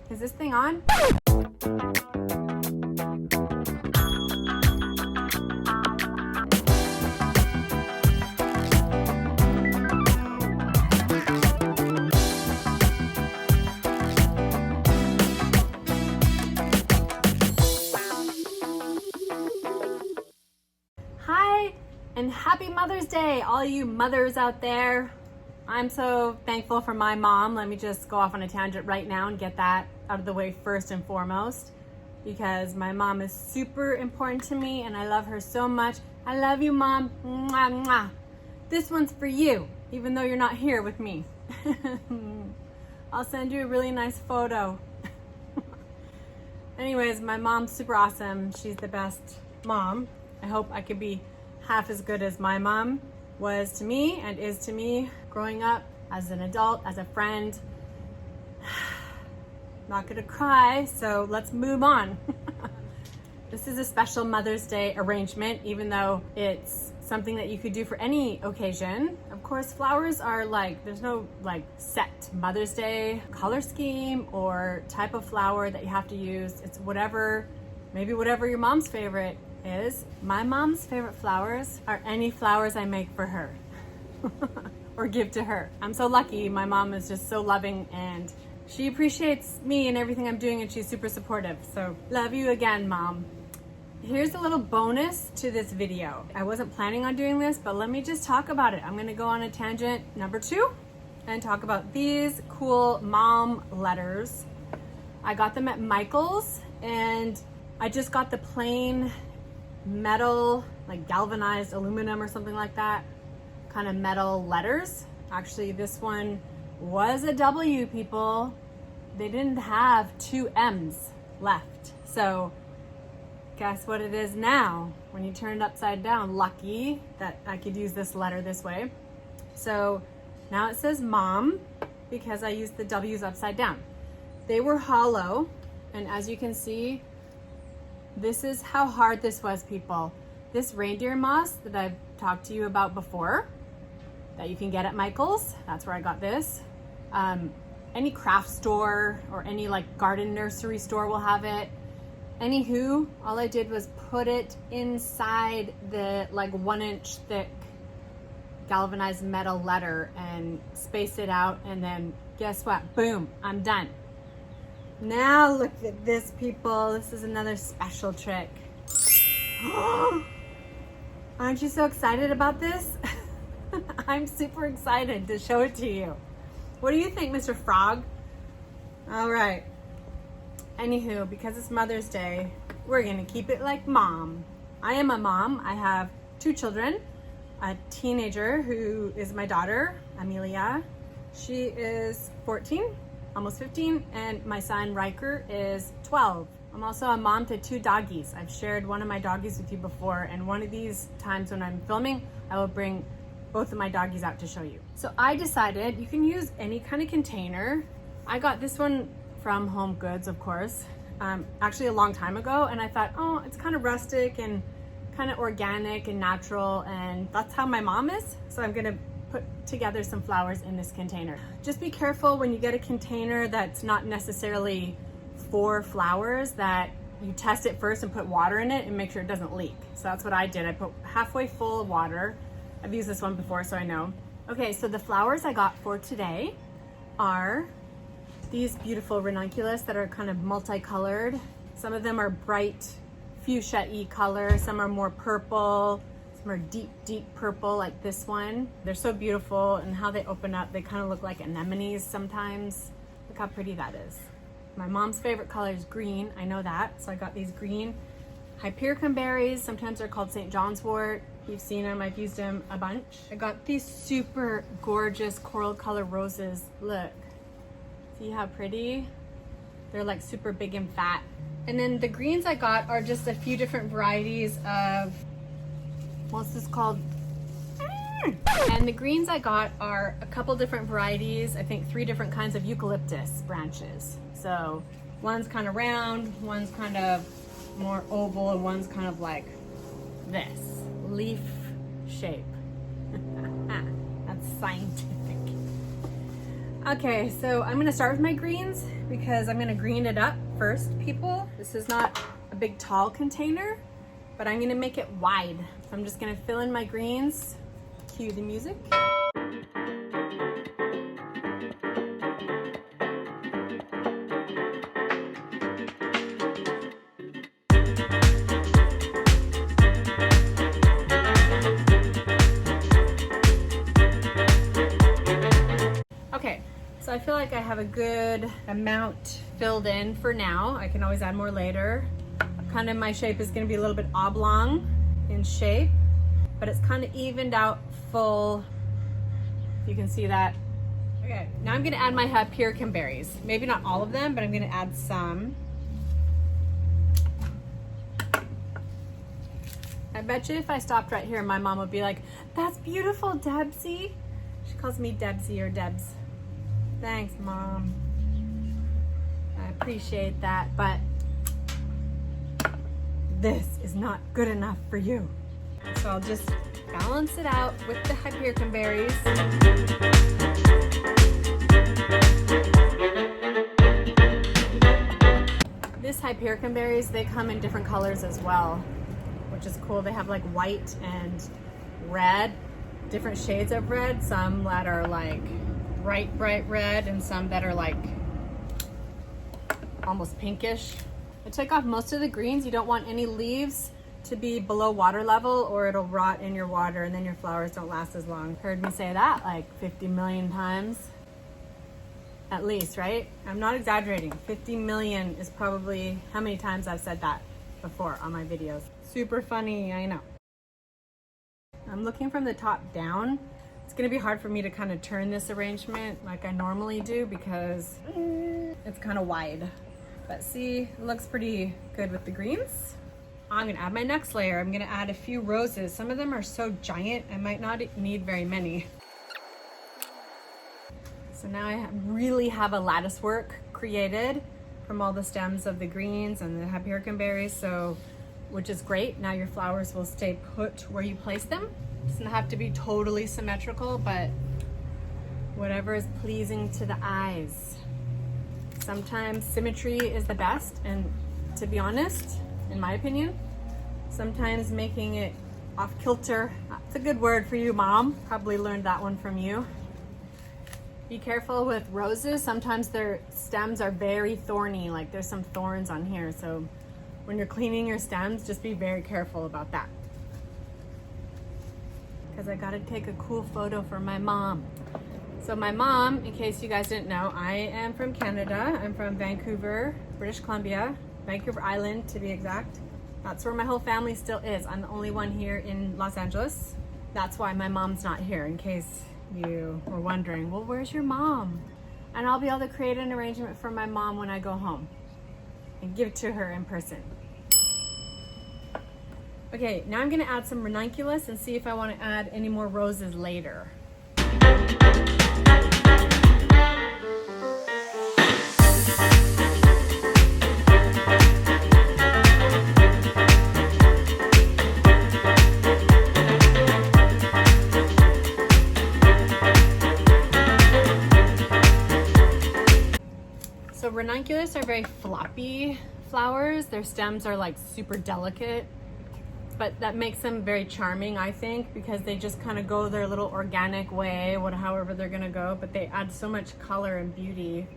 Is this thing on? Hi, and happy Mother's Day, all you mothers out there. I'm so thankful for my mom. Let me just go off on a tangent right now and get that out of the way first and foremost, because my mom is super important to me and I love her so much. I love you, Mom. Mwah, mwah. This one's for you, even though you're not here with me. I'll send you a really nice photo. Anyways, my mom's super awesome. She's the best mom. I hope I could be half as good as my mom was to me and is to me growing up as an adult, as a friend. Not gonna cry, so let's move on. This is a special Mother's Day arrangement, even though it's something that you could do for any occasion. Of course, flowers are there's no set Mother's Day color scheme or type of flower that you have to use. It's whatever, maybe whatever your mom's favorite is. My mom's favorite flowers are any flowers I make for her or give to her. I'm so lucky. My mom is just so loving and she appreciates me and everything I'm doing, and she's super supportive. So love you again, Mom. Here's a little bonus to this video. I wasn't planning on doing this, but let me just talk about it. I'm gonna go on a tangent number 2 and talk about these cool mom letters. I got them at Michael's and I just got the plain metal, like galvanized aluminum or something like that, kind of metal letters. Actually, this one was a W, people. They didn't have 2 M's left. So guess what it is now when you turn it upside down. Lucky that I could use this letter this way. So now it says Mom because I used the W's upside down. They were hollow, and as you can see, this is how hard this was, people. This reindeer moss that I've talked to you about before, that you can get at Michael's, that's where I got this. Any craft store or any garden nursery store will have it. Anywho, all I did was put it inside the 1-inch thick galvanized metal letter and space it out, and then guess what? Boom, I'm done. Now look at this, people. This is another special trick. Aren't you so excited about this? I'm super excited to show it to you. What do you think, Mr. Frog? All right. Anywho, because it's Mother's Day, we're gonna keep it like Mom. I am a mom. I have 2 children, a teenager who is my daughter, Amelia. She is 14, almost 15, and my son Riker is 12. I'm also a mom to 2 doggies. I've shared one of my doggies with you before, and one of these times when I'm filming, I will bring both of my doggies out to show you. So I decided you can use any kind of container. I got this one from Home Goods, of course, actually a long time ago, and I thought, oh, it's kind of rustic and kind of organic and natural, and that's how my mom is. So I'm gonna put together some flowers in this container. Just be careful when you get a container that's not necessarily for flowers, that you test it first and put water in it and make sure it doesn't leak. So that's what I did. I put halfway full of water. I've used this one before, so I know. Okay, so the flowers I got for today are these beautiful ranunculus that are kind of multicolored. Some of them are bright fuchsia-y color, some are more purple, some are deep, deep purple like this one. They're so beautiful, and how they open up, they kind of look like anemones sometimes. Look how pretty that is. My mom's favorite color is green, I know that, so I got these green Hypericum berries. Sometimes they're called St. John's wort. You've seen them, I've used them a bunch. I got these super gorgeous coral color roses. Look, see how pretty? They're super big and fat. And then the greens I got are just a few different varieties of, what's this called? And the greens I got are a couple different varieties, I think 3 different kinds of eucalyptus branches. So one's kind of round, one's kind of more oval, and one's kind of like this, leaf shape. That's scientific. Okay, so I'm gonna start with my greens because I'm gonna green it up first, people. This is not a big tall container, but I'm gonna make it wide. So I'm just gonna fill in my greens. Cue the music. Okay, so I feel like I have a good amount filled in for now. I can always add more later. Kind of my shape is gonna be a little bit oblong in shape, but it's kind of evened out full. You can see that. Okay, now I'm gonna add my Hypericum berries. Maybe not all of them, but I'm gonna add some. I bet you if I stopped right here, my mom would be like, "That's beautiful, Debsy." She calls me Debsy or Debs. Thanks, Mom. I appreciate that, but this is not good enough for you. So I'll just balance it out with the Hypericum berries. This Hypericum berries, they come in different colors as well, which is cool. They have like white and red, different shades of red, some that are like bright red and some that are like almost pinkish. I took off most of the greens. You don't want any leaves to be below water level or it'll rot in your water and then your flowers don't last as long. Heard me say that like 50 million times at least, right? I'm not exaggerating. 50 million is probably how many times I've said that before on my videos. Super funny, I know. I'm looking from the top down. It's gonna be hard for me to kind of turn this arrangement like I normally do because it's kind of wide. But see, it looks pretty good with the greens. I'm gonna add my next layer. I'm gonna add a few roses. Some of them are so giant, I might not need very many. So now I really have a lattice work created from all the stems of the greens and the Hypericum berries, so, which is great. Now your flowers will stay put where you place them. It doesn't have to be totally symmetrical, but whatever is pleasing to the eyes. Sometimes symmetry is the best, and to be honest, in my opinion, sometimes making it off kilter, that's a good word for you, Mom. Probably learned that one from you. Be careful with roses. Sometimes their stems are very thorny, like there's some thorns on here. So when you're cleaning your stems, just be very careful about that. Because I gotta take a cool photo for my mom. So my mom, in case you guys didn't know, I am from Canada. I'm from Vancouver, British Columbia, Vancouver Island to be exact. That's where my whole family still is. I'm the only one here in Los Angeles. That's why my mom's not here, in case you were wondering, well, where's your mom? And I'll be able to create an arrangement for my mom when I go home and give it to her in person. Okay, now I'm gonna add some ranunculus and see if I want to add any more roses later. So ranunculus are very floppy flowers. Their stems are like super delicate, but that makes them very charming, I think, because they just kind of go their little organic way, however they're gonna go, but they add so much color and beauty.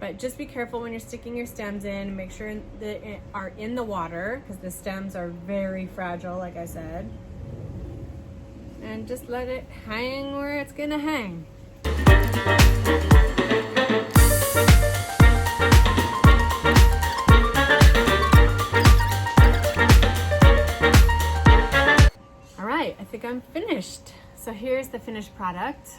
But just be careful when you're sticking your stems in. Make sure they are in the water because the stems are very fragile, like I said. And just let it hang where it's gonna hang. I think I'm finished. So here's the finished product.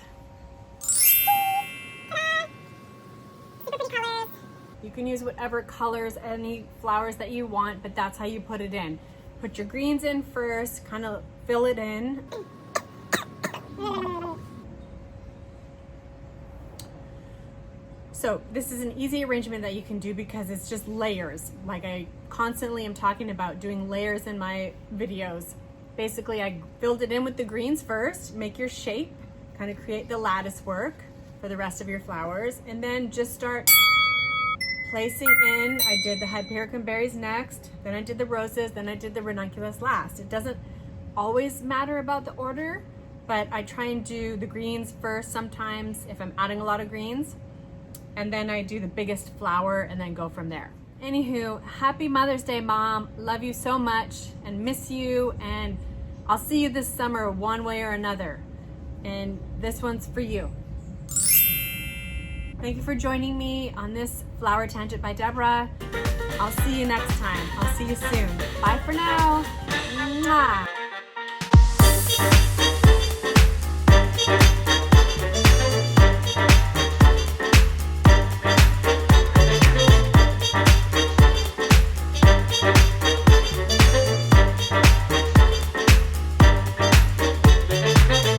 You can use whatever colors, any flowers that you want, but that's how you put it in. Put your greens in first, kind of fill it in. So this is an easy arrangement that you can do because it's just layers. Like I constantly am talking about doing layers in my videos. Basically, I filled it in with the greens first, make your shape, kind of create the lattice work. for the rest of your flowers. And then just start placing in. I did the Hypericum Berries next, then I did the roses, then I did the Ranunculus last. It doesn't always matter about the order, but I try and do the greens first sometimes if I'm adding a lot of greens, and then I do the biggest flower and then go from there. Anywho, happy Mother's Day, Mom. Love you so much and miss you, and I'll see you this summer one way or another. And this one's for you. Thank you for joining me on this Flower Tangent by Deborah. I'll see you next time. I'll see you soon. Bye for now. Mwah.